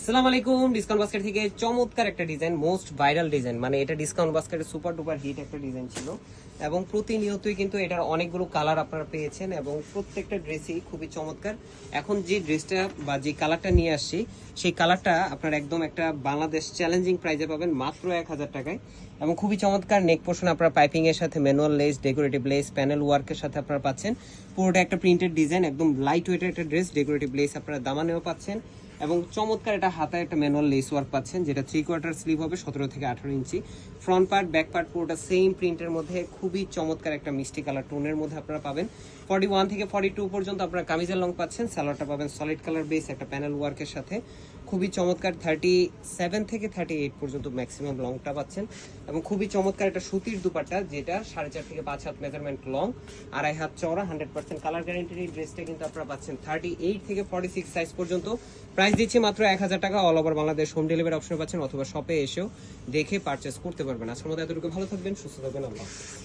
আসসালামু আলাইকুম। Discount basket থেকে চমৎকার একটা ডিজাইন, মোস্ট ভাইরাল ডিজাইন, মানে এটা ডিসকাউন্ট বাস্কেটের সুপার ডুপার হিট একটা ডিজাইন ছিল এবং প্রতিনিয়তই কিন্তু এটার অনেকগুলো কালার আপনারা পেয়েছেন এবং প্রত্যেকটা ড্রেসই খুবই চমৎকার। এখন যে ড্রেসটা বা যে কালারটা নিয়ে আসছি সেই কালারটা আপনার একদম একটা বাংলাদেশ চ্যালেঞ্জিং প্রাইজে পাবেন মাত্র 1000 টাকায় এবং খুবই চমৎকার নেক পোর্শন আপনারা পাইপিং এর সাথে manual less, decorative less, panel ওয়ার্কের সাথে আপনারা পাচ্ছেন। পুরোটা একটা প্রিন্টেড ডিজাইন, একদম লাইট ওয়েটের একটা ড্রেস, ডেকোরেটিভ লেস আপনারা দামানেও পাচ্ছেন এবং চমৎকার এটা হাতায় একটা ম্যানুয়াল লেস ওয়ার্ক পাচ্ছেন, যেটা 3/4 স্লিভ হবে 17 থেকে 18 ইঞ্চি। ফ্রন্ট পার্ট ব্যাক পার্ট পুরোটা সেম প্রিন্টের মধ্যে খুবই চমৎকার একটা মিষ্টি কালার টোনের মধ্যে আপনারা পাবেন। 41 থেকে 42 পর্যন্ত আপনারা কামিজের লং পাচ্ছেন, সালোয়ারটা পাবেন সলিড কালার বেস একটা প্যানেল ওয়ার্কের সাথে। খুবই চমৎকার 37 থেকে 38 পর্যন্ত ম্যাক্সিমাম লংটা পাচ্ছেন এবং খুবই চমৎকার একটা সুতির দুপাট্টা, যেটা 4.5 থেকে 5 হাত মেজারমেন্ট লং, 2.5 হাত চওড়া, 100% কালার গ্যারান্টির এই ড্রেসটা কিন্তু আপনারা পাচ্ছেন 38 থেকে 46 সাইজ পর্যন্ত। প্রাইস দিচ্ছি মাত্র 1000 টাকা। All over Bangladesh home delivery option পাচ্ছেন অথবা শপে এসেও দেখে পারচেস করতে পারবেন। আজকের মতো এতটুকু, ভালো থাকবেন, সুস্থ থাকবেন, আল্লাহ হাফেজ।